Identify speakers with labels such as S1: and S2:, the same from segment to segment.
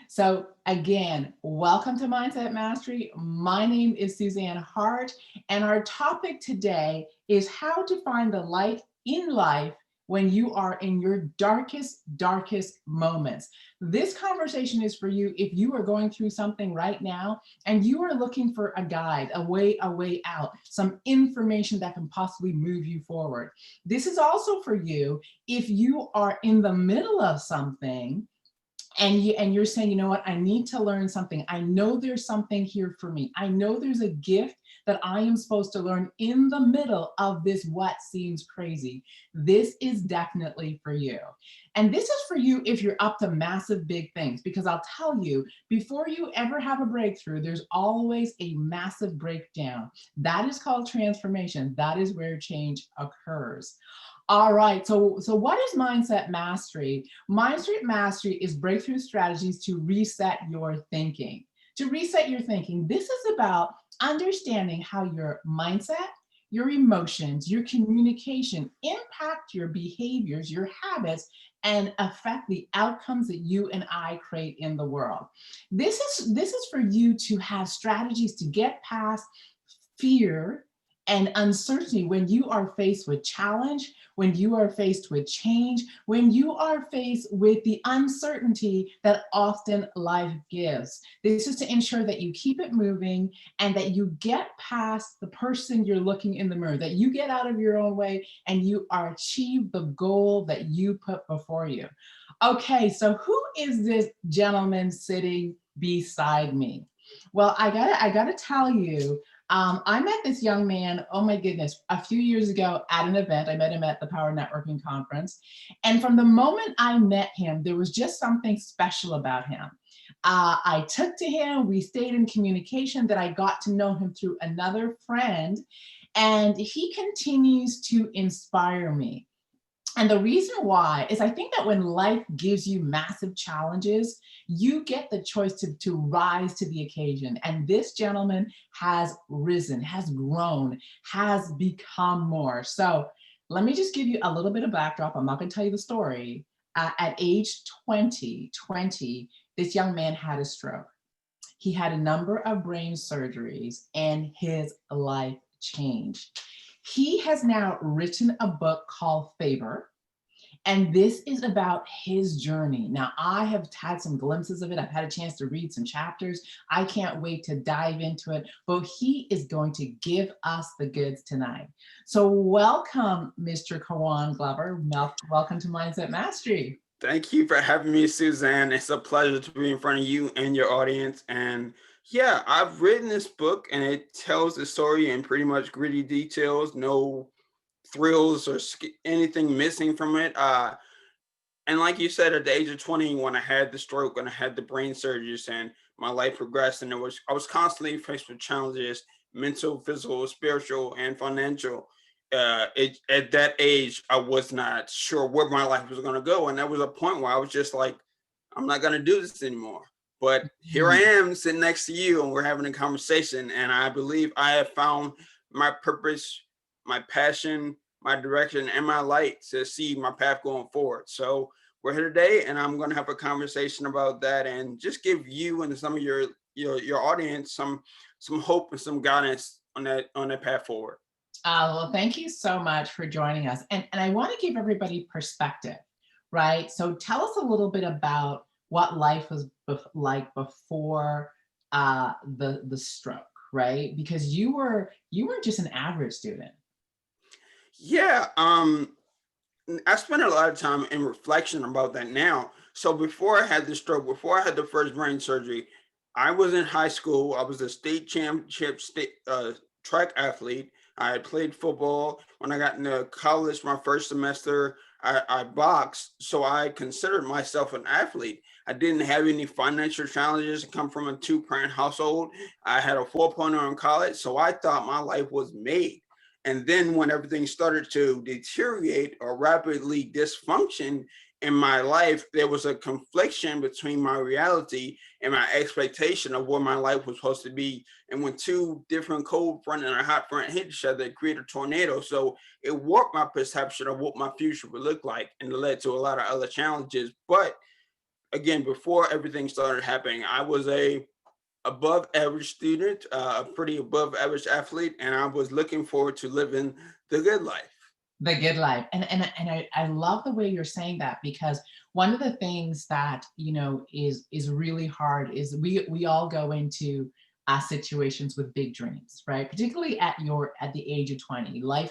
S1: So again, welcome to Mindset Mastery. My name is Suzanne Hart, and our topic today is how to find the light in life when you are in your darkest moments. This conversation is for you if you are going through something right now and you are looking for a guide, a way out, some information that can possibly move you forward. This is also for you if you are in the middle of something and you're saying, you know what, I need to learn something. I know there's something here for me. I know there's a gift that I am supposed to learn in the middle of this what seems crazy. This is definitely for you. And this is for you if you're up to massive big things, because I'll tell you, before you ever have a breakthrough, there's always a massive breakdown. That is called transformation. That is where change occurs. All right, so what is mindset mastery? Mindset mastery is breakthrough strategies to reset your thinking. To reset your thinking, this is about understanding how your mindset, your emotions, your communication impact your behaviors, your habits, and affect the outcomes that you and I create in the world. This is for you to have strategies to get past fear and uncertainty when you are faced with challenge, when you are faced with change, when you are faced with the uncertainty that often life gives. This is to ensure that you keep it moving and that you get past the person you're looking in the mirror, that you get out of your own way and you are achieve the goal that you put before you. Okay, so who is this gentleman sitting beside me? Well, I gotta tell you, I met this young man, oh my goodness, a few years ago at an event. I met him at the Power Networking Conference. And from the moment I met him, there was just something special about him. I took to him, we stayed in communication, that I got to know him through another friend, and he continues to inspire me. And the reason why is I think that when life gives you massive challenges, you get the choice to rise to the occasion. And this gentleman has risen, has grown, has become more. So let me just give you a little bit of backdrop. I'm not going to tell you the story. At age 20, this young man had a stroke. He had a number of brain surgeries and his life changed. He has now written a book called Favor, and this is about his journey. Now, I have had some glimpses of it. I've had a chance to read some chapters. I can't wait to dive into it, but he is going to give us the goods tonight. So welcome, Mr. Kawan Glover. Welcome to Mindset Mastery.
S2: Thank you for having me, Suzanne. It's a pleasure to be in front of you and your audience. And yeah, I've written this book and it tells the story in pretty much gritty details, no thrills or anything missing from it. And like you said, at the age of 20, when I had the stroke and I had the brain surgeries and my life progressed, and I was constantly faced with challenges, mental, physical, spiritual, and financial. At that age, I was not sure where my life was going to go, and there was a point where I was just like, I'm not going to do this anymore. But here I am sitting next to you, and we're having a conversation, and I believe I have found my purpose, my passion, my direction, and my light to see my path going forward. So we're here today, and I'm going to have a conversation about that, and just give you and some of your audience some hope and some guidance on that path forward.
S1: Well, thank you so much for joining us. And I want to give everybody perspective, right? So tell us a little bit about what life was like before the stroke, right? Because you were just an average student.
S2: Yeah, I spend a lot of time in reflection about that now. So before I had the stroke, before I had the first brain surgery, I was in high school. I was a state championship track athlete. I had played football. When I got into college, my first semester, I boxed. So I considered myself an athlete. I didn't have any financial challenges. I come from a two-parent household. I had a 4.0 in college. So I thought my life was made. And then when everything started to deteriorate or rapidly dysfunction in my life, there was a confliction between my reality and my expectation of what my life was supposed to be. And when two different cold front and a hot front hit each other, it created a tornado. So it warped my perception of what my future would look like, and it led to a lot of other challenges. But again, before everything started happening, I was a above average student, a pretty above average athlete, and I was looking forward to living the good life.
S1: The good life. And I love the way you're saying that, because one of the things that, is really hard is we all go into situations with big dreams, right? Particularly at the age of 20. Life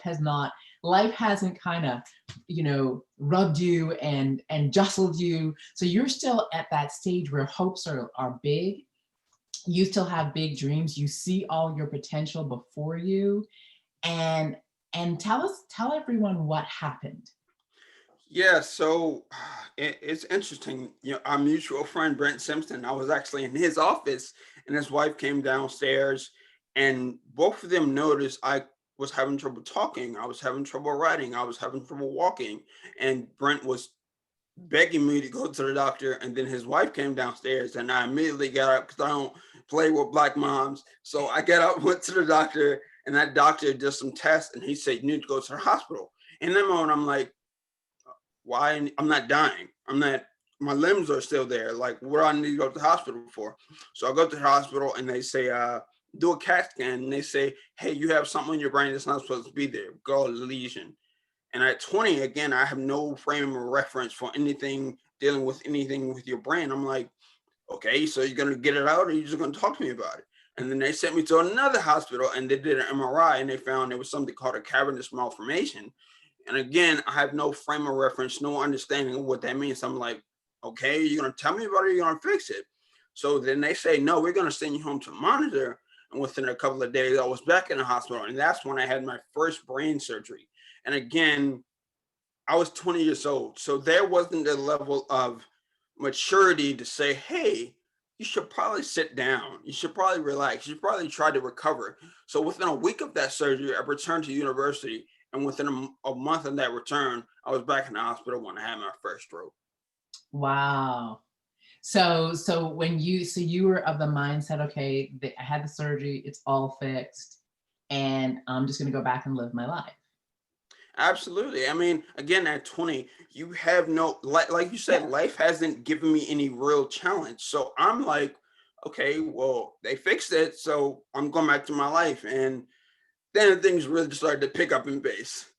S1: hasn't kind of, rubbed you and jostled you. So you're still at that stage where hopes are big. You still have big dreams. You see all your potential before you. And tell everyone what happened.
S2: Yeah, so it's interesting. Our mutual friend Brent Simpson, I was actually in his office, and his wife came downstairs, and both of them noticed I was having trouble talking, I was having trouble writing, I was having trouble walking, and Brent was begging me to go to the doctor. And then his wife came downstairs, and I immediately got up because I don't play with black moms. So I got up, went to the doctor, and that doctor did some tests, and he said, "You need to go to the hospital." In that moment, I'm like, why? I'm not dying. I'm not, my limbs are still there. Like, what do I need to go to the hospital for? So I go to the hospital, and they say, do a CAT scan. And they say, hey, you have something in your brain that's not supposed to be there. Called a lesion. And at 20, again, I have no frame of reference for anything dealing with anything with your brain. I'm like, okay, so you're gonna get it out, or you're just gonna talk to me about it? And then they sent me to another hospital, and they did an MRI, and they found there was something called a cavernous malformation. And again, I have no frame of reference, no understanding of what that means. I'm like, okay, you're gonna tell me about it, you're gonna fix it. So then they say, no, we're gonna send you home to monitor. And within a couple of days, I was back in the hospital, and that's when I had my first brain surgery. And again, I was 20 years old. So there wasn't a level of maturity to say, hey, you should probably sit down. You should probably relax. You should probably try to recover. So within a week of that surgery, I returned to university. And within a month of that return, I was back in the hospital when I had my first stroke.
S1: Wow. So you were of the mindset, okay, I had the surgery, it's all fixed, and I'm just gonna go back and live my life.
S2: Absolutely. I mean, again, at 20, you have no, like you said,
S1: Yeah.
S2: life hasn't given me any real challenge. So I'm like, okay, well, they fixed it. So I'm going back to my life. And then things really started to pick up in pace.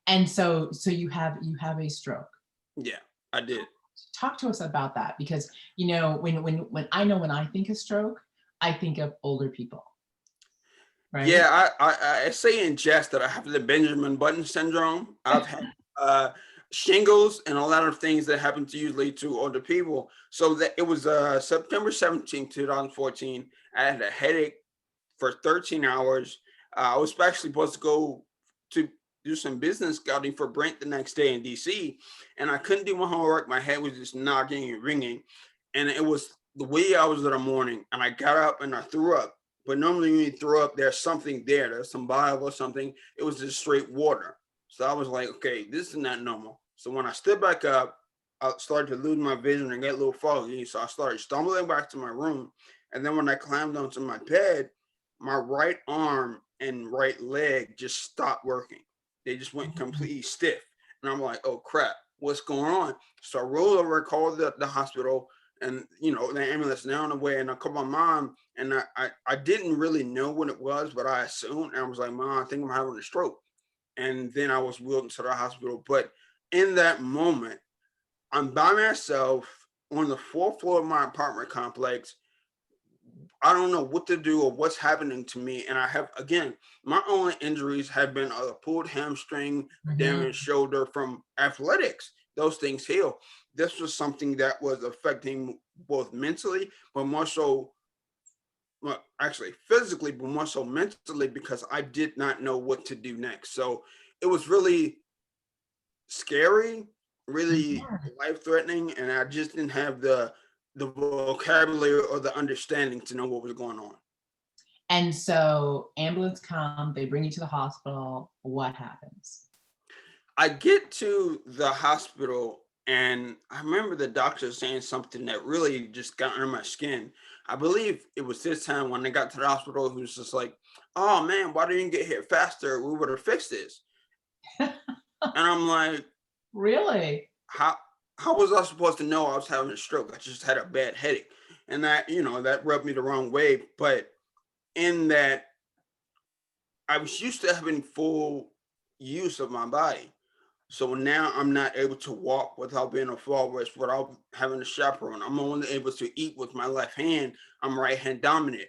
S1: And so you have a stroke.
S2: Yeah, I did.
S1: Talk to us about that, because when I think of stroke, I think of older people, right?
S2: Yeah, I say in jest that I have the Benjamin Button syndrome. I've had uh, shingles and a lot of things that happen to usually to older people. So that it was September 17th, 2014. I had a headache for 13 hours. I was actually supposed to go to do some business scouting for Brent the next day in DC, and I couldn't do my homework. My head was just knocking and ringing, and it was the wee hours of the morning. And I got up and I threw up. But normally when you throw up, there's something there. There's some bile or something. It was just straight water. So I was like, okay, this is not normal. So when I stood back up, I started to lose my vision and get a little foggy. So I started stumbling back to my room. And then when I climbed onto my bed, my right arm and right leg just stopped working. They just went completely stiff. And I'm like, oh crap, what's going on? So I rolled over, called the hospital, and the ambulance now on the way. And I called my mom, and I didn't really know what it was, but I assumed. And I was like, Mom, I think I'm having a stroke. And then I was wheeled into the hospital. But in that moment, I'm by myself on the fourth floor of my apartment complex. I don't know what to do or what's happening to me. And I have, again, my only injuries have been a pulled hamstring, a
S1: Mhm.
S2: damaged shoulder from athletics. Those things heal. This was something that was affecting both mentally, but more so, well, actually physically, but more so mentally, because I did not know what to do next. So it was really scary, really
S1: Yeah.
S2: life threatening, and I just didn't have the vocabulary or the understanding to know what was going on.
S1: And so ambulance come, they bring you to the hospital. What happens?
S2: I get to the hospital, and I remember the doctor saying something that really just got under my skin. I believe it was this time when I got to the hospital, he was just like, "Oh man, why didn't you get here faster? We would have fixed this." And I'm like,
S1: Really?
S2: "How?" how was I supposed to know I was having a stroke? I just had a bad headache. And that, that rubbed me the wrong way. But in that, I was used to having full use of my body. So now I'm not able to walk without being a fall risk, without having a chaperone. I'm only able to eat with my left hand. I'm right hand dominant.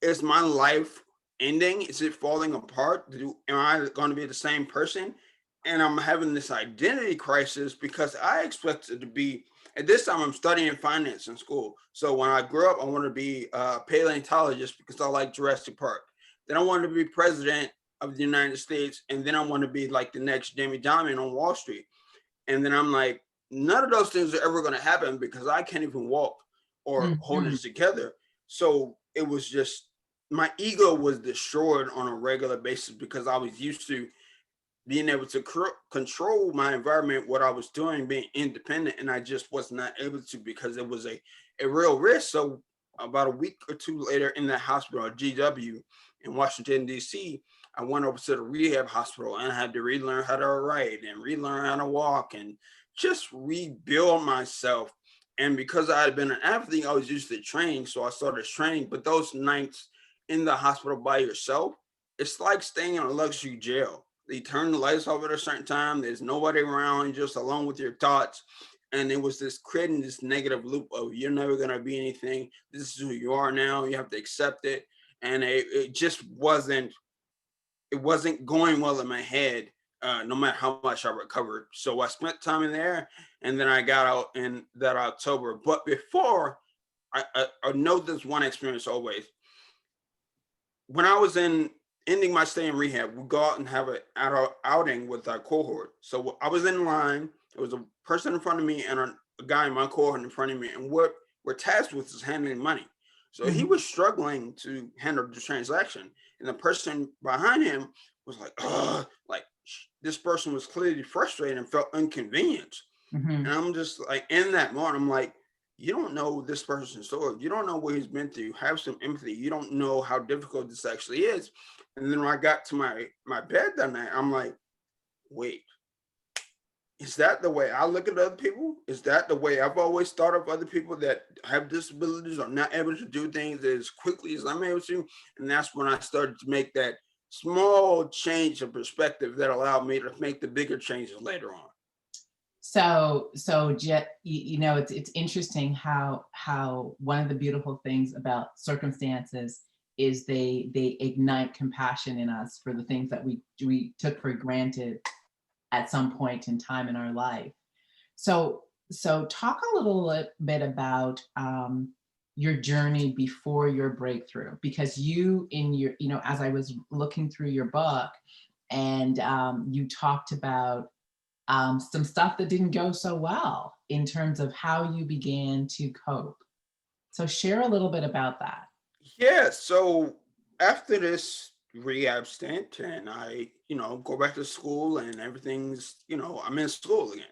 S2: Is my life ending? Is it falling apart? Am I going to be the same person? And I'm having this identity crisis because I expected to be, at this time, I'm studying finance in school. So when I grew up, I wanted to be a paleontologist because I like Jurassic Park. Then I wanted to be president of the United States. And then I want to be like the next Jamie Dimon on Wall Street. And then I'm like, none of those things are ever going to happen because I can't even walk or hold it
S1: Mhm.
S2: together. So it was just, my ego was destroyed on a regular basis because I was used to being able to control my environment, what I was doing, being independent, and I just was not able to because it was a real risk. So about a week or two later in the hospital at GW in Washington, D.C., I went over to the rehab hospital and I had to relearn how to write and relearn how to walk and just rebuild myself. And because I had been an athlete, I was used to training. So I started training. But those nights in the hospital by yourself, it's like staying in a luxury jail. They turn the lights off at a certain time. There's nobody around, just alone with your thoughts. And it was this creating this negative loop of you're never gonna be anything. This is who you are now. You have to accept it. And it just wasn't going well in my head, no matter how much I recovered. So I spent time in there, and then I got out in that October. But before, I know this one experience always. When I was in ending my stay in rehab, we go out and have an outing with our cohort. So I was in line. There was a person in front of me and a guy in my cohort in front of me, and what we're tasked with is handling money. So he
S1: Mhm.
S2: was struggling to handle the transaction, and the person behind him was like, "Ugh," like this person was clearly frustrated and felt inconvenienced. And
S1: Mhm.
S2: I'm just like, in that moment, I'm like, you don't know this person's story. You don't know what he's been through. Have some empathy. You don't know how difficult this actually is. And then when I got to my bed that night, I'm like, wait, is that the way I look at other people? Is that the way I've always thought of other people that have disabilities or not able to do things as quickly as I'm able to? And that's when I started to make that small change of perspective that allowed me to make the bigger changes later on.
S1: So Jet, it's interesting how one of the beautiful things about circumstances is they ignite compassion in us for the things that we took for granted at some point in time in our life. So talk a little bit about your journey before your breakthrough, because you in your, as I was looking through your book, and you talked about some stuff that didn't go so well in terms of how you began to cope. So share a little bit about that.
S2: Yeah, so after this rehab stint and I, go back to school and everything's, I'm in school again.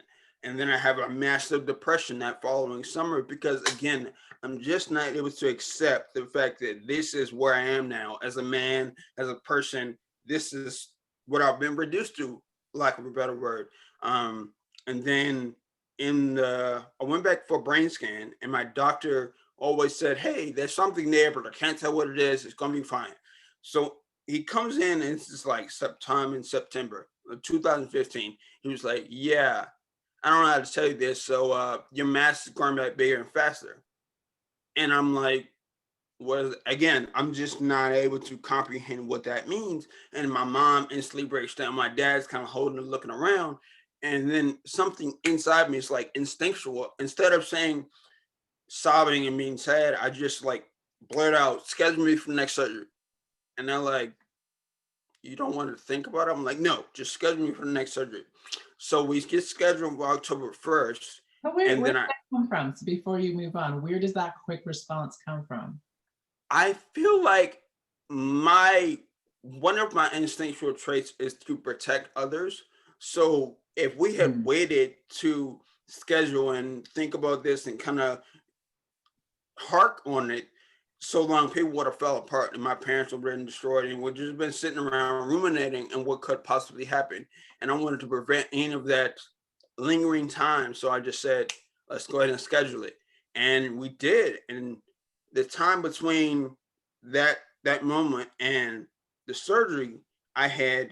S2: And then I have a massive depression that following summer because again, I'm just not able to accept the fact that this is where I am now as a man, as a person. This is what I've been reduced to, lack of a better word. And then I went back for a brain scan and my doctor always said, "Hey, there's something there, but I can't tell what it is. It's gonna be fine." So he comes in, and it's just like sometime in September of 2015. He was like, "Yeah, I don't know how to tell you this. So your mass is growing back bigger and faster." And I'm like, "Well, again, I'm just not able to comprehend what that means." And my mom instantly breaks down. My dad's kind of holding and looking around, and then something inside me is like instinctual. Instead of saying sobbing and being sad, I just like blurt out, "Schedule me for the next surgery." And they're like, "You don't want to think about it?" I'm like, "No, just schedule me for the next surgery." So we get scheduled for October 1st.
S1: But where
S2: And
S1: where
S2: then
S1: did that come from? So before you move on, where does that quick response come from?
S2: I feel like my one of my instinctual traits is to protect others. So if we had
S1: Mm.
S2: waited to schedule and think about this and kind of hark on it so long, people would have fell apart and my parents would have been destroyed and would just been sitting around ruminating on what could possibly happen. And I wanted to prevent any of that lingering time. So I just said, let's go ahead and schedule it. And we did. And the time between that moment and the surgery, I had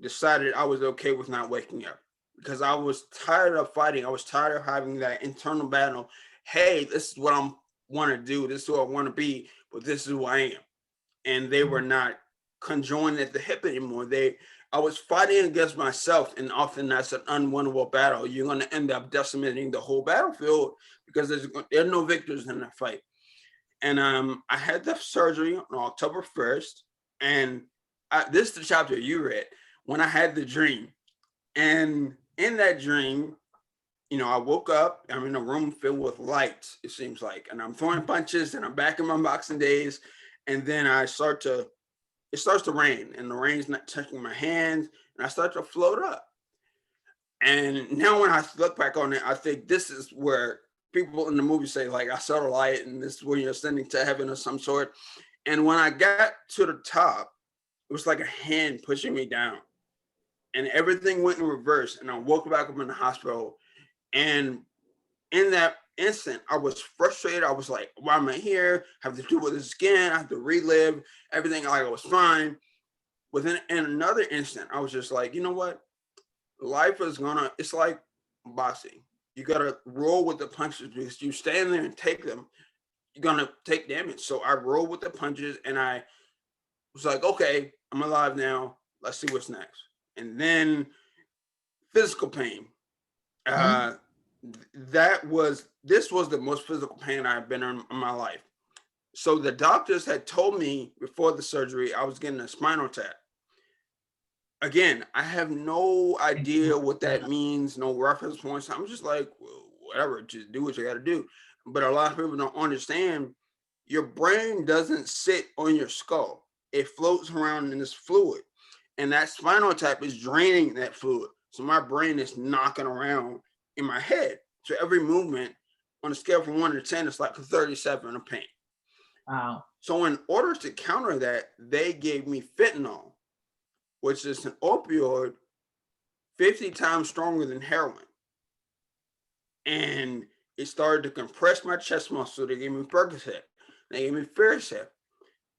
S2: decided I was okay with not waking up because I was tired of fighting. I was tired of having that internal battle. Hey, this is what I want to do. This is who I want to be, but this is who I am. And they were not conjoined at the hip anymore. I was fighting against myself, and often that's an unwinnable battle. You're going to end up decimating the whole battlefield because there are no victors in that fight. And I had the surgery on October 1st, and this is the chapter you read when I had the dream. And in that dream, I woke up. I'm in a room filled with lights. It seems like, and I'm throwing punches, and I'm back in my boxing days. And then it starts to rain, and the rain's not touching my hands, and I start to float up. And now when I look back on it, I think this is where people in the movie say, like, I saw the light, and this is where you're ascending to heaven of some sort. And when I got to the top, it was like a hand pushing me down. And everything went in reverse. And I woke back up in the hospital. And in that instant, I was frustrated. I was like, why am I here? I have to do with this again. I have to relive everything like I was fine. Within in another instant, I was just like, you know what? Life is it's like boxing. You gotta roll with the punches because you stand there and take them, you're gonna take damage. So I rolled with the punches and I was like, okay, I'm alive now. Let's see what's next. And then physical pain.
S1: Mm-hmm.
S2: Uh this was the most physical pain I've been in my life. So the doctors had told me before the surgery I was getting a spinal tap. Again, I have no idea what that means, no reference points. I'm just like, well, whatever, just do what you got to do. But a lot of people don't understand your brain doesn't sit on your skull, it floats around in this fluid. And that spinal tap is draining that fluid. So my brain is knocking around in my head. So every movement on a scale from 1 to 10, it's like a 37 of pain.
S1: Wow.
S2: So in order to counter that, they gave me fentanyl, which is an opioid 50 times stronger than heroin. And it started to compress my chest muscle. They gave me Percocet. They gave me Ferrocet.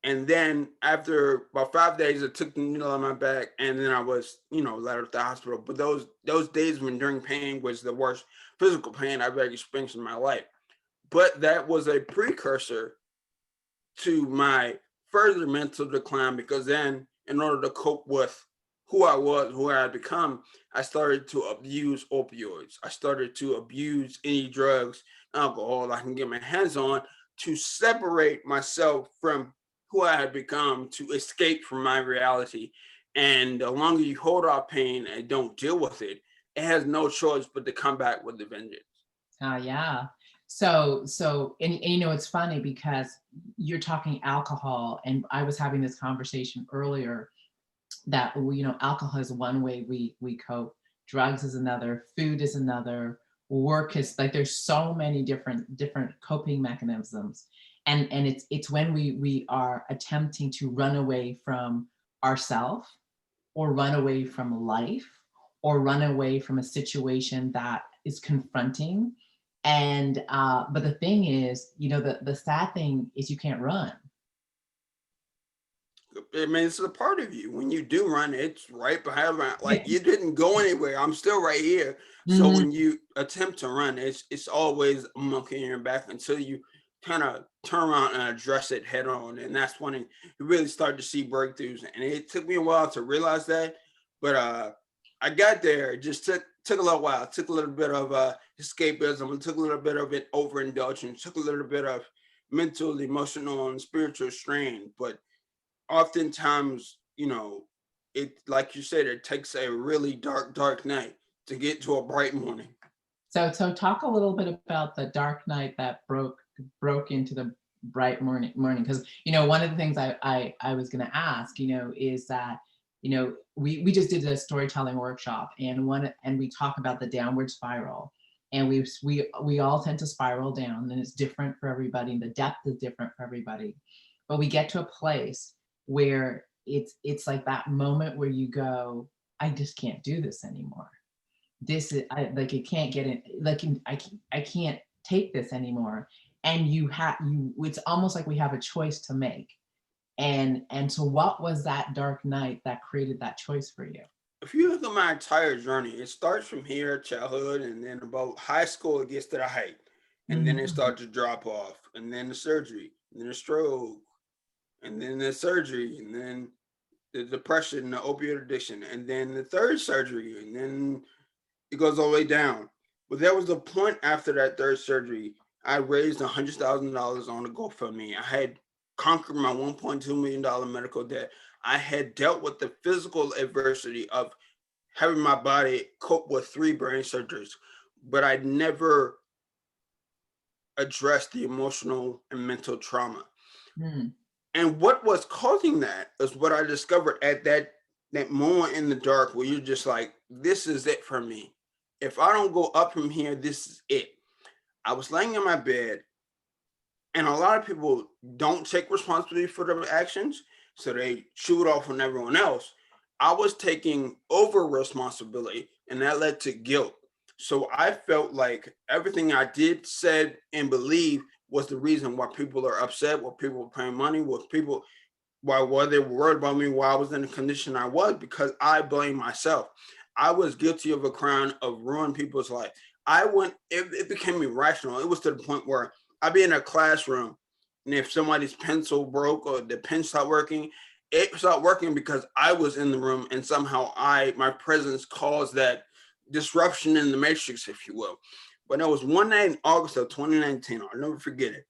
S2: And then after about 5 days, I took the needle on my back, and then I was, let out of the hospital. But those days when during pain was the worst physical pain I've ever experienced in my life. But that was a precursor to my further mental decline, because then in order to cope with who I was, who I had become, I started to abuse opioids. I started to abuse any drugs, alcohol I can get my hands on to separate myself from who I had become, to escape from my reality. And the longer you hold out pain and don't deal with it, it has no choice but to come back with a vengeance.
S1: Yeah. It's funny because you're talking alcohol, and I was having this conversation earlier that alcohol is one way we cope, drugs is another, food is another, work is like, there's so many different coping mechanisms, and it's when we are attempting to run away from ourself, or run away from life, or run away from a situation that is confronting. And but the thing is, the sad thing is you can't run.
S2: I mean, it's a part of you. When you do run, it's right behind. Like,
S1: Yes.
S2: you didn't go anywhere. I'm still right here. So
S1: Mhm.
S2: when you attempt to run, it's always a monkey in your back until you kind of turn around and address it head on. And that's when you really start to see breakthroughs. And it took me a while to realize that, but I got there. It just took a little while. It took a little bit of escapism. It took a little bit of it overindulgence. It took a little bit of mental, emotional, and spiritual strain, but oftentimes, it, like you said, it takes a really dark night to get to a bright morning.
S1: So talk a little bit about the dark night that broke into the bright morning, because one of the things I was going to ask, is that we just did a storytelling workshop, and we talk about the downward spiral, and we all tend to spiral down, and it's different for everybody, and the depth is different for everybody, but we get to a place where it's like that moment where you go, I just can't do this anymore. this is like it can't get in, like I can't take this anymore. And it's almost like we have a choice to make. And so what was that dark night that created that choice for you?
S2: If you look at my entire journey, it starts from here, childhood, and then about high school, it gets to the height. And then it
S1: Mhm.
S2: starts to drop off, and then the surgery, and then the stroke, and then the surgery, and then the depression, the opioid addiction, and then the third surgery, and then it goes all the way down. But there was a point after that third surgery, I raised $100,000 on the GoFundMe. I had conquered my $1.2 million medical debt. I had dealt with the physical adversity of having my body cope with 3 brain surgeries, but I never addressed the emotional and mental trauma.
S1: Mm.
S2: And what was causing that is what I discovered at that moment in the dark where you're just like, this is it for me. If I don't go up from here, this is it. I was laying in my bed, and a lot of people don't take responsibility for their actions, so they shoot off on everyone else. I was taking over responsibility, and that led to guilt. So I felt like everything I did, said, and believed was the reason why people are upset, why people are paying money, why people why they were worried about me, why I was in the condition I was, because I blame myself. I was guilty of a crime of ruining people's life. It became irrational. It was to the point where I'd be in a classroom, and if somebody's pencil broke or the pen stopped working, it stopped working because I was in the room, and somehow my presence caused that disruption in the matrix, if you will. But there was one night in August of 2019, I'll never forget it.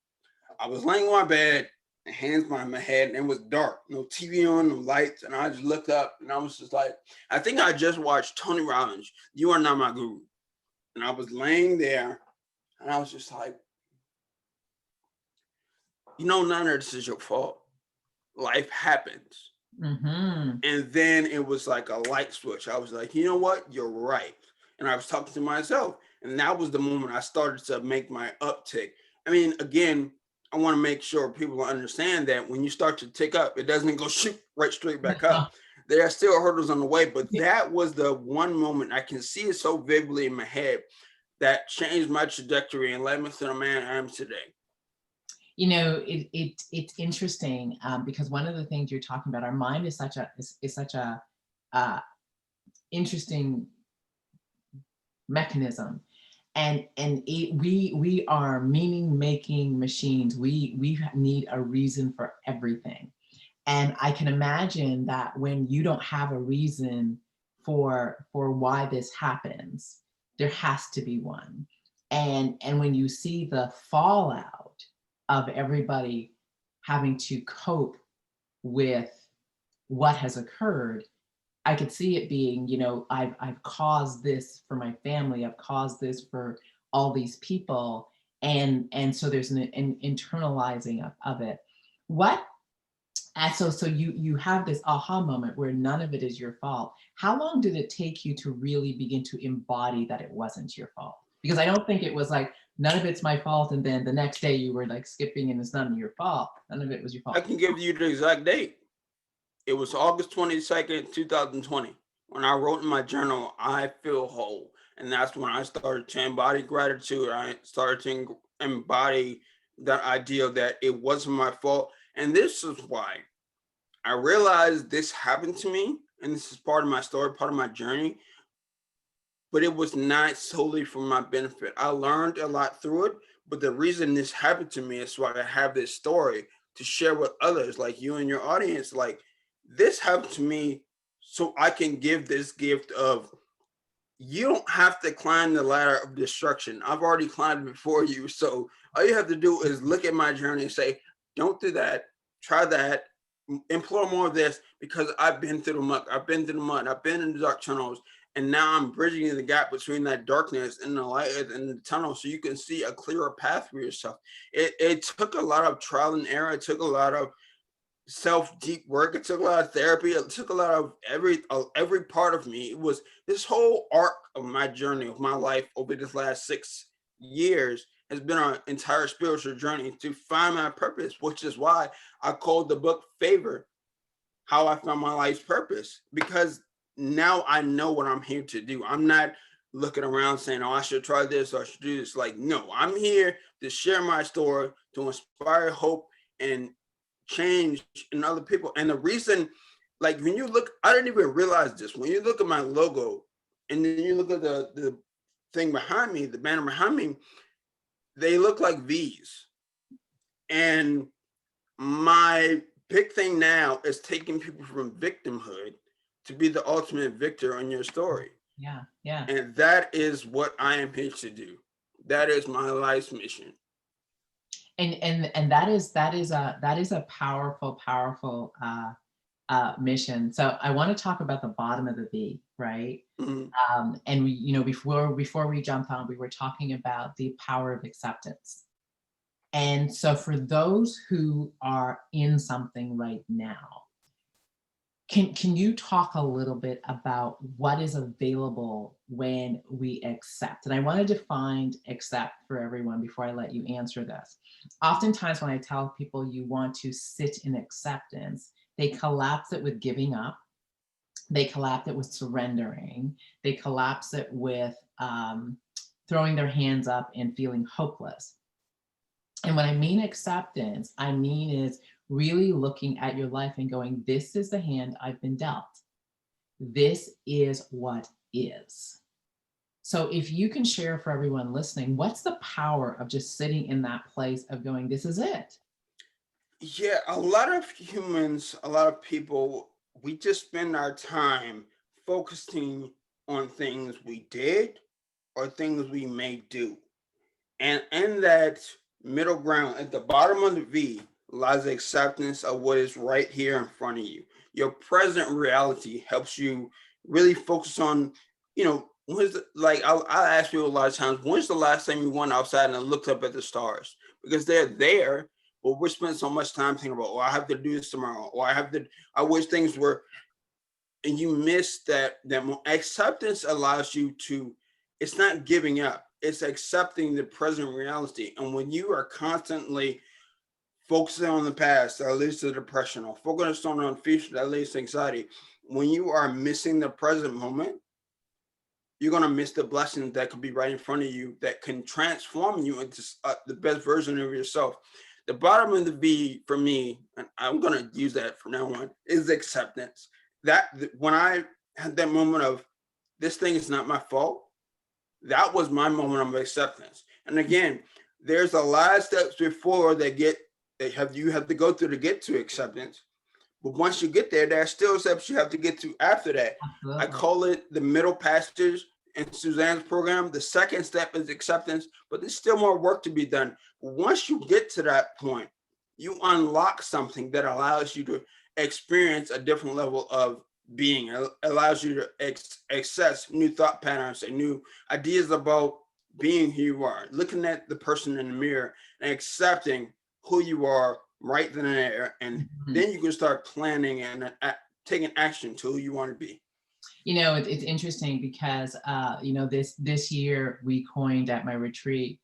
S2: I was laying on my bed, and hands behind my head, and it was dark, no TV on, no lights, and I just looked up, and I was just like, I think I just watched Tony Robbins, "You Are Not My Guru," and I was laying there, and I was just like, none of this is your fault. Life happens.
S1: Mhm.
S2: And then it was like a light switch. I was like, you know what? You're right. And I was talking to myself. And that was the moment I started to make my uptick. I mean, again, I want to make sure people understand that when you start to tick up, it doesn't go shoot right straight back up. There are still hurdles on the way, but that was the one moment I can see it so vividly in my head that changed my trajectory and led me to the man I am today.
S1: It's interesting, because one of the things you're talking about, our mind is such a uh, interesting mechanism, we are meaning making machines. We need a reason for everything. And I can imagine that when you don't have a reason for why this happens, there has to be one. And when you see the fallout of everybody having to cope with what has occurred, I could see it being, I've caused this for my family, I've caused this for all these people, and so there's an internalizing of it. What and so you have this aha moment where none of it is your fault. How long did it take you to really begin to embody that it wasn't your fault? Because I don't think it was like none of it's my fault, and then the next day you were like skipping and it's none of your fault. None of it was your
S2: I
S1: fault.
S2: can give you the exact date. It was August 22nd, 2020. When I wrote in my journal, I feel whole. And that's when I started to embody gratitude. I started to embody that idea that it wasn't my fault. And this is why I realized this happened to me. And this is part of my story, part of my journey. But it was not solely for my benefit. I learned a lot through it. But the reason this happened to me is why I have this story to share with others like you and your audience. Like, this happened to me so I can give this gift of, you don't have to climb the ladder of destruction. I've already climbed before you. So all you have to do is look at my journey and say, don't do that, try that, implore more of this, because I've been through the muck, I've been through the mud, I've been in the dark tunnels, and now I'm bridging the gap between that darkness and the light in the tunnel so you can see a clearer path for yourself. It took a lot of trial and error. It took a lot of self deep work. It took a lot of therapy. It took a lot of every part of me. It was this whole arc of my journey of my life over this last 6 years has been an entire spiritual journey to find my purpose, which is why I called the book Favor, How I Found My Life's Purpose, because now I know what I'm here to do. I'm not looking around saying, oh, I should try this or I should do this. Like, no, I'm here to share my story, to inspire hope and change in other people. And the reason, like when you look, I didn't even realize this. When you look at my logo and then you look at the thing behind me, the banner behind me, they look like V's. And my big thing now is taking people from victimhood to be the ultimate victor in your story.
S1: Yeah, yeah.
S2: And that is what I am here to do. That is my life's mission.
S1: And that is a powerful mission. So I want to talk about the bottom of the V, right?
S2: Mhm.
S1: And we, before we jump on, we were talking about the power of acceptance. And so for those who are in something right now, can you talk a little bit about what is available when we accept? And I want to define accept for everyone before I let you answer this. Oftentimes when I tell people you want to sit in acceptance, they collapse it with giving up. They collapse it with surrendering. They collapse it with throwing their hands up and feeling hopeless. And when I mean acceptance, I mean is really looking at your life and going, this is the hand I've been dealt. This is what is. So if you can share for everyone listening, what's the power of just sitting in that place of going, this is it?
S2: Yeah, a lot of humans, a lot of people, we just spend our time focusing on things we did or things we may do. And in that middle ground, at the bottom of the V, lies the acceptance of what is right here in front of you. Your present reality helps you really focus on, I'll ask you a lot of times, when's the last time you went outside and looked up at the stars? Because they're there, but we're spending so much time thinking about, oh, I have to do this tomorrow, or I wish things were, and you miss that acceptance allows you to, it's not giving up, it's accepting the present reality. And when you are constantly focusing on the past, that leads to depression, or focusing on the future, that leads to anxiety. When you are missing the present moment, you're going to miss the blessings that could be right in front of you that can transform you into the best version of yourself. The bottom of the V for me, and I'm going to use that from now on, is acceptance. That when I had that moment of, this thing is not my fault, that was my moment of acceptance. And again, there's a lot of steps before you have to go through to get to acceptance. But once you get there, there are still steps you have to get to after that. I
S1: Absolutely.
S2: call it the middle passage in Suzanne's program. The second step is acceptance, but there's still more work to be done. Once you get to that point, you unlock something that allows you to experience a different level of being. It allows you to access new thought patterns and new ideas about being who you are, looking at the person in the mirror and accepting who you are right then and there. And
S1: Mhm.
S2: then you can start planning and taking action to who you want to be.
S1: It's interesting because this year we coined at my retreat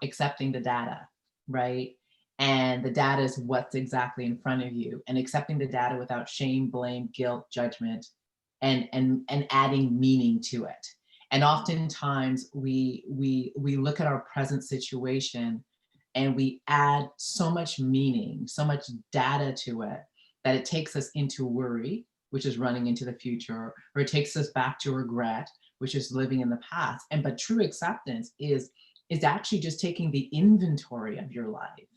S1: accepting the data, right? And the data is what's exactly in front of you, and accepting the data without shame, blame, guilt, judgment, and adding meaning to it. And oftentimes we look at our present situation and we add so much meaning, so much data to it that it takes us into worry, which is running into the future, or it takes us back to regret, which is living in the past. But true acceptance is actually just taking the inventory of your life.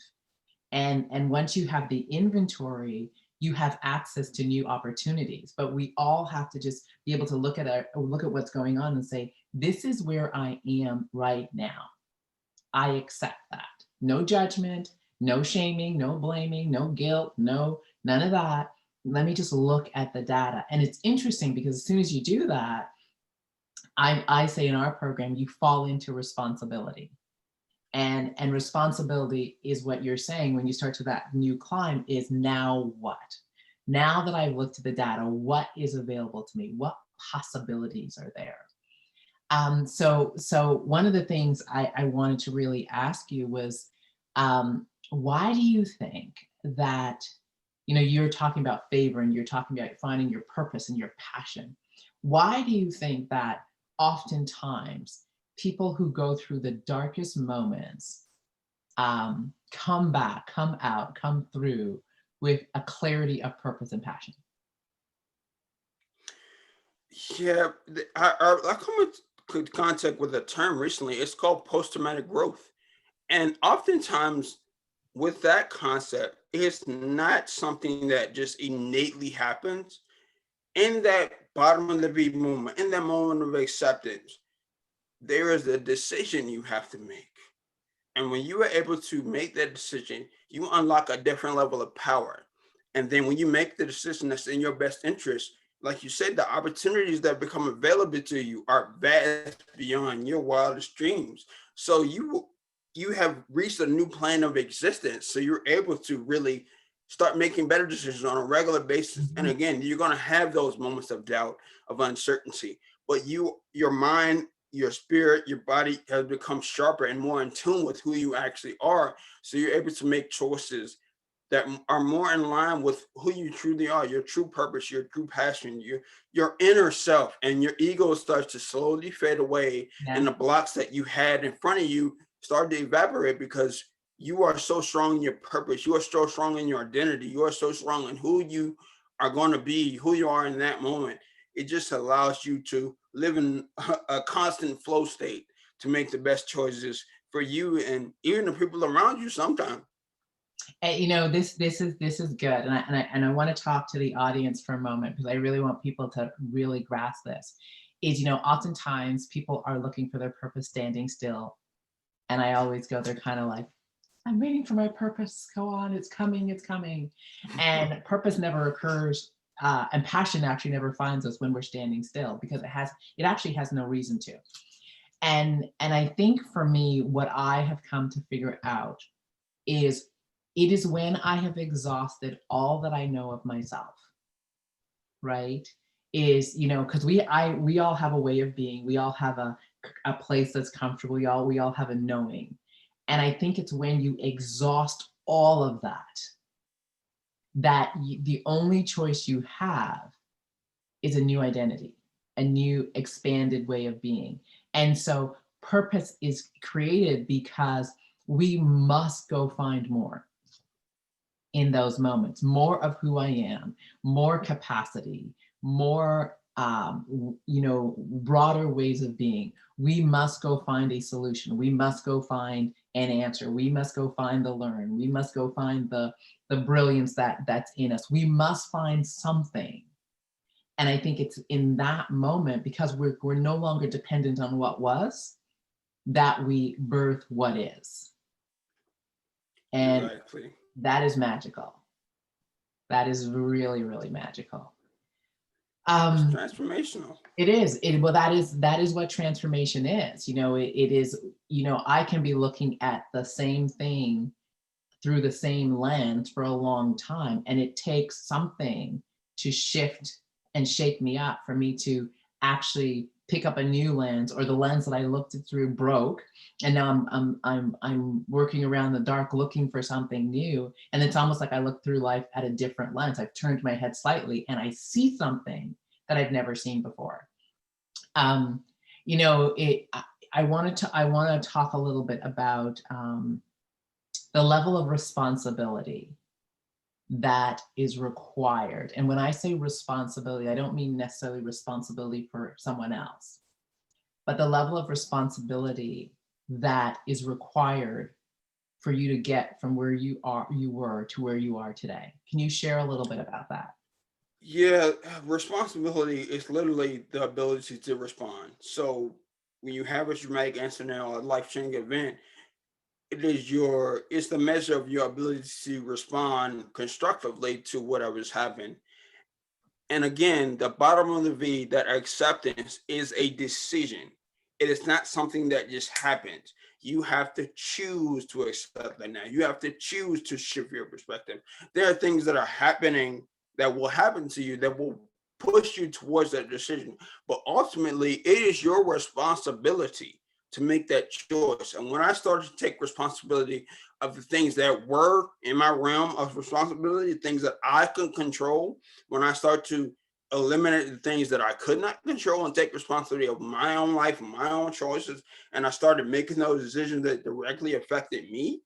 S1: And once you have the inventory, you have access to new opportunities. But we all have to just be able to look at what's going on and say, this is where I am right now. I accept that. No judgment, no shaming, no blaming, no guilt, none of that. Let me just look at the data. And it's interesting because as soon as you do that, I say in our program, you fall into responsibility. And responsibility is what you're saying when you start to that new climb is now what? Now that I've looked at the data, what is available to me? What possibilities are there? So one of the things I wanted to really ask you was, why do you think that, you're talking about favor and you're talking about finding your purpose and your passion. Why do you think that oftentimes people who go through the darkest moments come back, come out, come through with a clarity of purpose and passion.
S2: Yeah, I come into contact with a term recently. It's called post-traumatic growth. And oftentimes with that concept, it's not something that just innately happens. In that bottom of the V moment, in that moment of acceptance, there is a decision you have to make. And when you are able to make that decision, you unlock a different level of power. And then when you make the decision that's in your best interest, like you said, the opportunities that become available to you are vast beyond your wildest dreams. So you have reached a new plane of existence. So you're able to really start making better decisions on a regular basis. And
S1: Mhm.
S2: again, you're going to have those moments of doubt, of uncertainty, but your mind, your spirit, your body has become sharper and more in tune with who you actually are. So you're able to make choices that are more in line with who you truly are, your true purpose, your true passion, your inner self, and your ego starts to slowly fade away, and
S1: Yeah.
S2: the blocks that you had in front of you start to evaporate because you are so strong in your purpose, you are so strong in your identity, you are so strong in who you are going to be, who you are in that moment. It just allows you to live in a constant flow state to make the best choices for you and even the people around you sometimes.
S1: And, this is good, and I want to talk to the audience for a moment because I really want people to really grasp this. Is oftentimes people are looking for their purpose standing still, and I always go, they're kind of like, I'm waiting for my purpose. Go on, it's coming, it's coming, and purpose never occurs, and passion actually never finds us when we're standing still because it actually has no reason to. And I think for me, what I have come to figure out is it is when I have exhausted all that I know of myself, right? Is because we all have a way of being, we all have a place that's comfortable, we all have a knowing. And I think it's when you exhaust all of that the only choice you have is a new identity, a new expanded way of being. And so purpose is created because we must go find more in those moments, more of who I am, more capacity, more broader ways of being. We must go find a solution. We must go find an answer. We must go find the learn. We must go find the brilliance that's in us. We must find something. And I think it's in that moment, because we're no longer dependent on what was, that we birth what is. And
S2: Exactly.
S1: that is magical. That is really, really magical.
S2: It's
S1: Um,
S2: transformational.
S1: it is. Well, that is what transformation is. It is. I can be looking at the same thing through the same lens for a long time, and it takes something to shift and shake me up for me to actually pick up a new lens, or the lens that I looked it through broke, and now I'm working around the dark looking for something new, and it's almost like I look through life at a different lens. I've turned my head slightly and I see something that I've never seen before. um it I want to talk a little bit about the level of responsibility that is required. And when I say responsibility, I don't mean necessarily responsibility for someone else, but the level of responsibility that is required for you to get from where you were to where you are today. Can you share a little bit about that?
S2: Yeah, responsibility is literally the ability to respond. So when you have a traumatic incident or a life-changing event, it's the measure of your ability to respond constructively to whatever's happened. And again, the bottom of the V, that acceptance is a decision. It is not something that just happens. You have to choose to accept that now. You have to choose to shift your perspective. There are things that are happening that will happen to you that will push you towards that decision. But ultimately, it is your responsibility to make that choice. And when I started to take responsibility of the things that were in my realm of responsibility, things that I could control, when I start to eliminated the things that I could not control and take responsibility of my own life and my own choices, and I started making those decisions that directly affected me,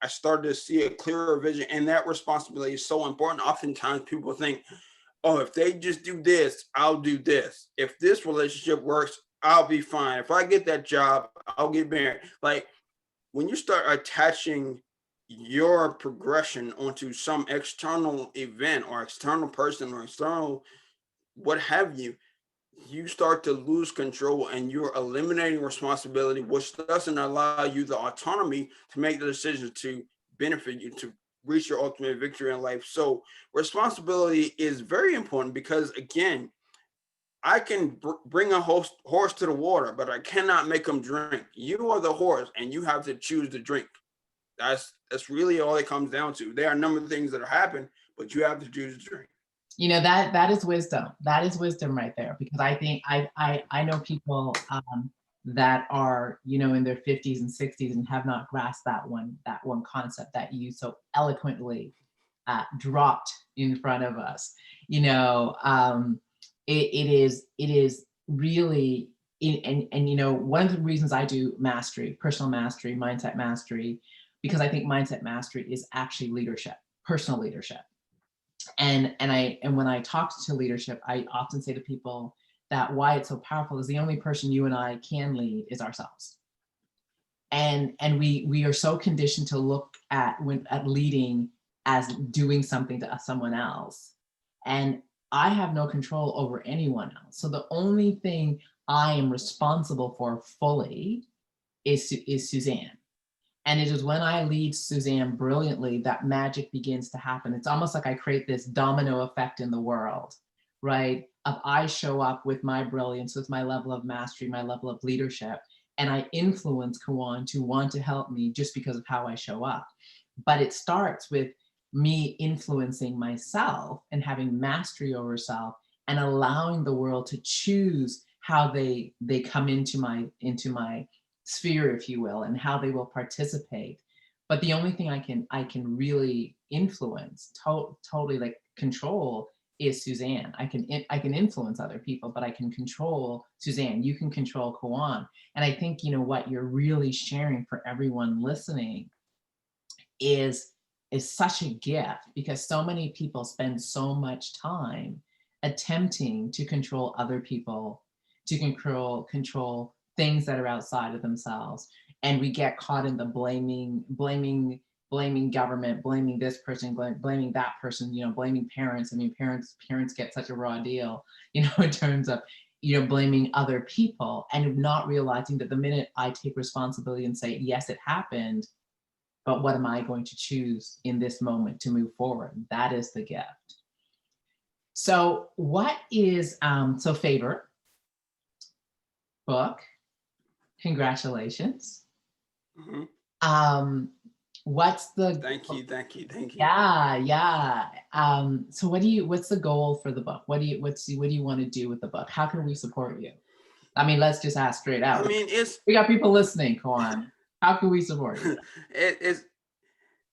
S2: I started to see a clearer vision. And that responsibility is so important. Oftentimes people think, oh, if they just do this, I'll do this. If this relationship works, I'll be fine. If I get that job, I'll get married. Like, when you start attaching your progression onto some external event or external person or external what have you, you start to lose control and you're eliminating responsibility, which doesn't allow you the autonomy to make the decisions to benefit you, to reach your ultimate victory in life. So responsibility is very important because, again, I can bring a horse to the water, but I cannot make him drink. You are the horse and you have to choose to drink. That's really all it comes down to. There are a number of things that happen, but you have to choose to drink.
S1: You know, that is wisdom. That is wisdom right there, because I think I know people that are, you know, in their 50s and 60s and have not grasped that one concept that you so eloquently dropped in front of us. You know, it is really and you know, one of the reasons I do mastery, personal mastery, mindset mastery, because I think mindset mastery is actually leadership, personal leadership. And when I talk to leadership, I often say to people that why it's so powerful is the only person you and I can lead is ourselves. And we are so conditioned to look at leading as doing something to someone else. And I have no control over anyone else. So the only thing I am responsible for fully is Suzanne. And it is when I lead Suzanne brilliantly that magic begins to happen. It's almost like I create this domino effect in the world, right? Of I show up with my brilliance, with my level of mastery, my level of leadership, and I influence Kawan to want to help me just because of how I show up. But it starts with me influencing myself and having mastery over self and allowing the world to choose how they come into my sphere, if you will, and how they will participate. But the only thing I can really influence, totally like control, is Suzanne. I can influence other people, but I can control Suzanne. You can control Kawan. And I think, you know, what you're really sharing for everyone listening is such a gift, because so many people spend so much time attempting to control other people, to control things that are outside of themselves. And we get caught in the blaming government, blaming this person, blaming that person, you know, blaming parents. I mean, parents get such a raw deal, you know, in terms of, you know, blaming other people and not realizing that the minute I take responsibility and say, yes, it happened, but what am I going to choose in this moment to move forward? That is the gift. So what is, so Favor, book, congratulations.
S2: Mm-hmm.
S1: What's the
S2: thank you.
S1: Yeah. So what's the goal for the book? What do you want to do with the book? How can we support you? I mean, let's just ask straight out.
S2: I mean,
S1: we got people listening. Come on. How can we support you?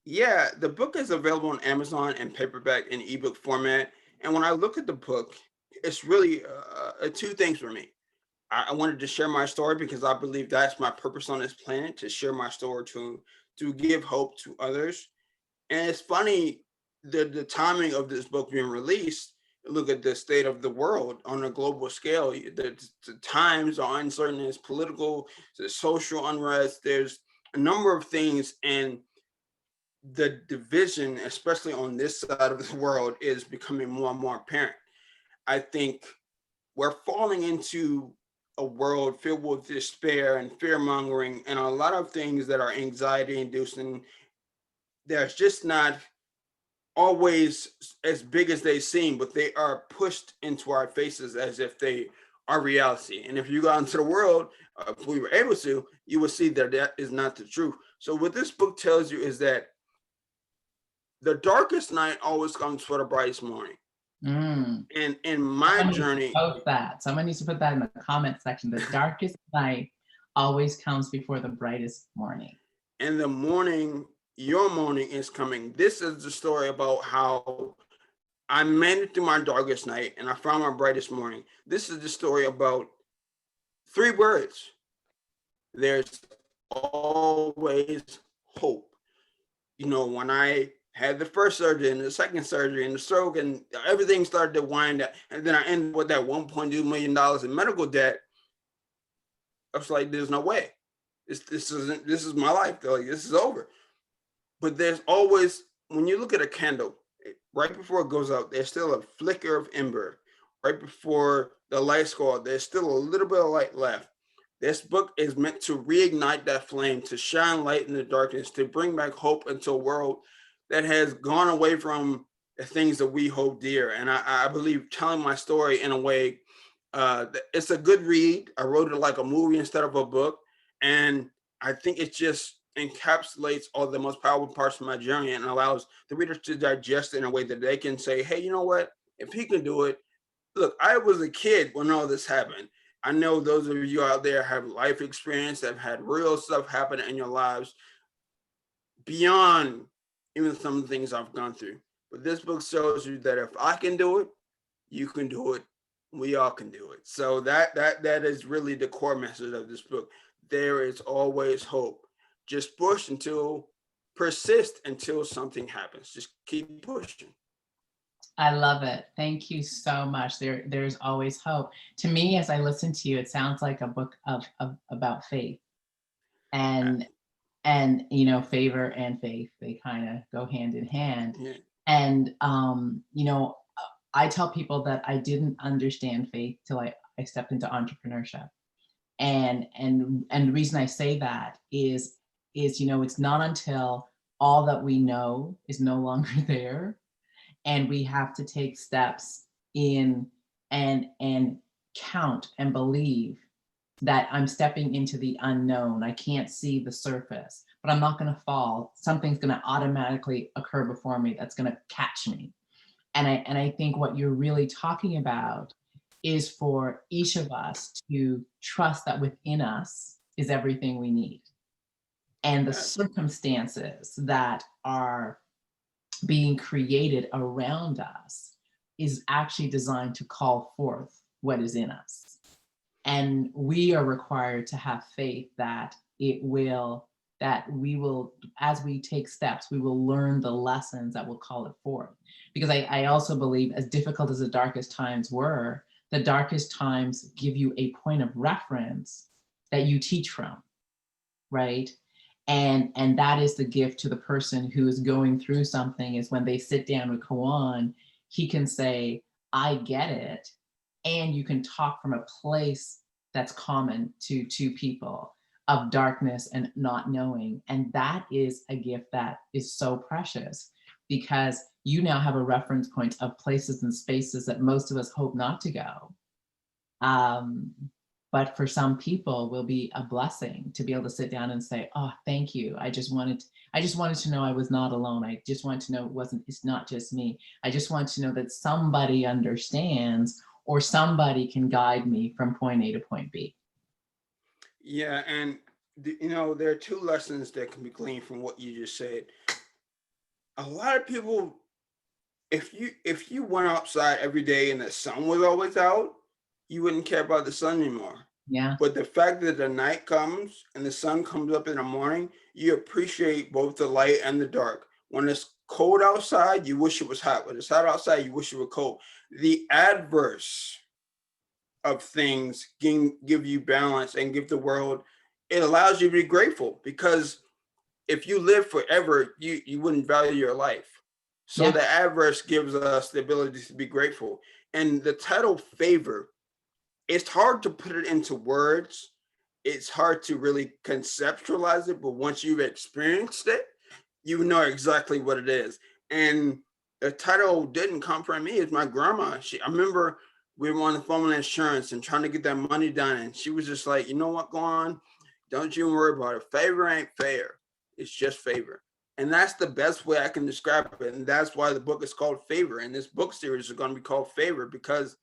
S2: Yeah, the book is available on Amazon in paperback and ebook format. And when I look at the book, it's really two things for me. I wanted to share my story because I believe that's my purpose on this planet, to share my story, to give hope to others. And it's funny, the timing of this book being released. Look at the state of the world on a global scale. The times are uncertain. There's political, there's social unrest. There's a number of things, and the division, especially on this side of the world, is becoming more and more apparent. I think we're falling into a world filled with despair and fear mongering and a lot of things that are anxiety inducing. There's just not always as big as they seem, but they are pushed into our faces as if they are reality. And if you go out into the world, if we were able to, you would see that that is not the truth. So what this book tells you is that the darkest night always comes for the brightest morning. And in my journey,
S1: someone needs to put that in the comment section. The darkest night always comes before the brightest morning.
S2: And the morning, your morning is coming. This is the story about how I made it through my darkest night and I found my brightest morning. This is the story about three words. There's always hope. You know, when I had the first surgery and the second surgery and the stroke and everything started to wind up, and then I ended with that $1.2 million in medical debt, I was like, there's no way. This is my life. Like, this is over. But there's always, when you look at a candle, right before it goes out, there's still a flicker of ember. Right before the lights go out, there's still a little bit of light left. This book is meant to reignite that flame, to shine light in the darkness, to bring back hope into a world that has gone away from the things that we hold dear. And I believe telling my story in a way, it's a good read. I wrote it like a movie instead of a book. And I think it just encapsulates all the most powerful parts of my journey and allows the reader to digest it in a way that they can say, hey, you know what? If he can do it, look, I was a kid when all this happened. I know those of you out there have life experience, that have had real stuff happen in your lives beyond even some of the things I've gone through. But this book shows you that if I can do it, you can do it. We all can do it. So that is really the core message of this book. There is always hope. Just persist until something happens. Just keep pushing.
S1: I love it. Thank you so much. There's always hope. To me, as I listen to you, it sounds like a book of about faith. And favor and faith, they kind of go hand in hand.
S2: Yeah.
S1: And I tell people that I didn't understand faith till I stepped into entrepreneurship. And the reason I say that is it's not until all that we know is no longer there, and we have to take steps in and count and believe that I'm stepping into the unknown. I can't see the surface, but I'm not going to fall. Something's going to automatically occur before me that's going to catch me. And I think what you're really talking about is for each of us to trust that within us is everything we need. And the circumstances that are being created around us is actually designed to call forth what is in us. And we are required to have faith that we will, as we take steps, we will learn the lessons that will call it forth. Because I also believe, as difficult as the darkest times were, the darkest times give you a point of reference that you teach from, right? And that is the gift to the person who is going through something, is when they sit down with Kawan, he can say, I get it. And you can talk from a place that's common to two people, of darkness and not knowing. And that is a gift that is so precious, because you now have a reference point of places and spaces that most of us hope not to go. But for some people will be a blessing to be able to sit down and say, oh, thank you. I just wanted to know I was not alone. I just wanted to know it's not just me. I just want to know that somebody understands, or somebody can guide me from point A to point B.
S2: Yeah, and there are two lessons that can be gleaned from what you just said. A lot of people, if you went outside every day and the sun was always out, you wouldn't care about the sun anymore.
S1: Yeah.
S2: But the fact that the night comes and the sun comes up in the morning, you appreciate both the light and the dark. When it's cold outside, you wish it was hot. When it's hot outside, you wish it were cold. The adverse of things give you balance and give the world, it allows you to be grateful, because if you live forever, you wouldn't value your life. So
S1: Yeah.
S2: the adverse gives us the ability to be grateful. And the title Favor, it's hard to put it into words. It's hard to really conceptualize it, but once you've experienced it, you know exactly what it is. And the title didn't come from me. It's my grandma. I remember we were on the phone with insurance and trying to get that money done. And she was just like, you know what, go on. Don't you worry about it. Favor ain't fair. It's just favor. And that's the best way I can describe it. And that's why the book is called Favor. And this book series is going to be called Favor, because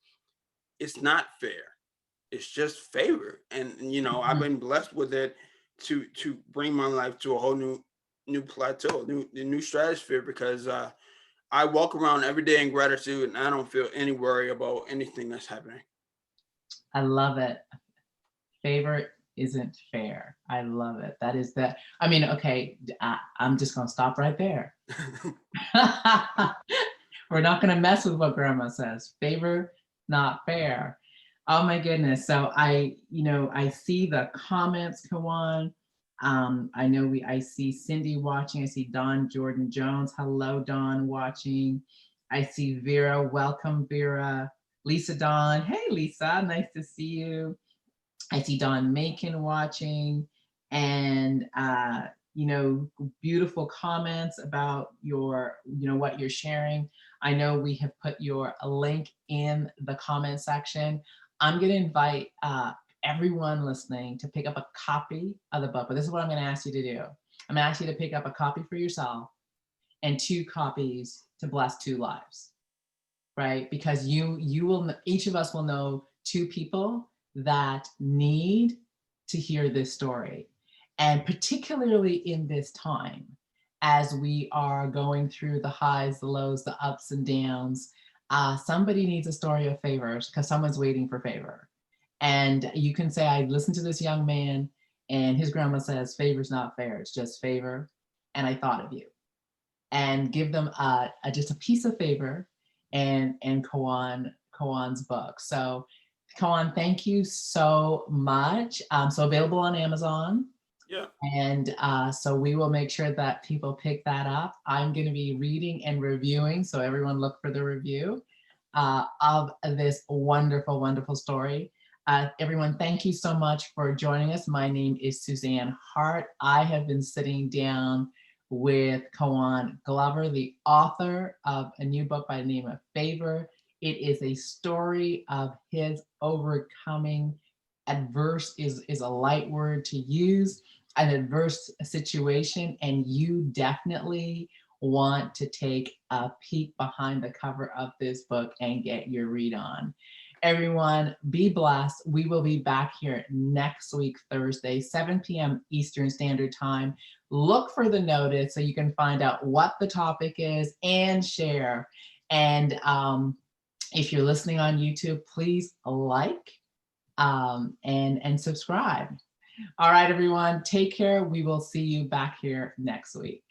S2: it's not fair. It's just favor. And I've been blessed with it to bring my life to a whole new plateau, new stratosphere, because I walk around every day in gratitude and I don't feel any worry about anything that's happening.
S1: I love it. Favor isn't fair. I love it. That is the, I mean, okay, I'm just going to stop right there. We're not going to mess with what grandma says. Favor, not fair. Oh my goodness. So I see the comments, Kawan. I see Cindy watching. I see Don Jordan Jones. Hello, Don watching. I see Vera. Welcome, Vera. Lisa Don. Hey, Lisa. Nice to see you. I see Don Macon watching, and beautiful comments about what you're sharing. I know we have put your link in the comment section. I'm going to invite everyone listening to pick up a copy of the book, but this is what I'm going to ask you to do. I'm going to ask you to pick up a copy for yourself and 2 copies to bless 2 lives, right? Because each of us will know 2 people that need to hear this story. And particularly in this time, as we are going through the highs, the lows, the ups and downs, somebody needs a story of favors because someone's waiting for favor. And you can say, I listened to this young man and his grandma says, favor's not fair, it's just favor. And I thought of you. And give them just a piece of favor and Kawan's book. So Kawan, thank you so much. So available on Amazon.
S2: Yeah.
S1: And so we will make sure that people pick that up. I'm going to be reading and reviewing. So everyone look for the review of this wonderful, wonderful story. Everyone, thank you so much for joining us. My name is Suzanne Hart. I have been sitting down with Kawan Glover, the author of a new book by the name of Favor. It is a story of his overcoming. Adverse is a light word to use, an adverse situation, and you definitely want to take a peek behind the cover of this book and get your read on. Everyone, be blessed. We will be back here next week, Thursday, 7 p.m. Eastern Standard Time. Look for the notice so you can find out what the topic is and share. And if you're listening on YouTube, please like and subscribe. All right, everyone, take care. We will see you back here next week.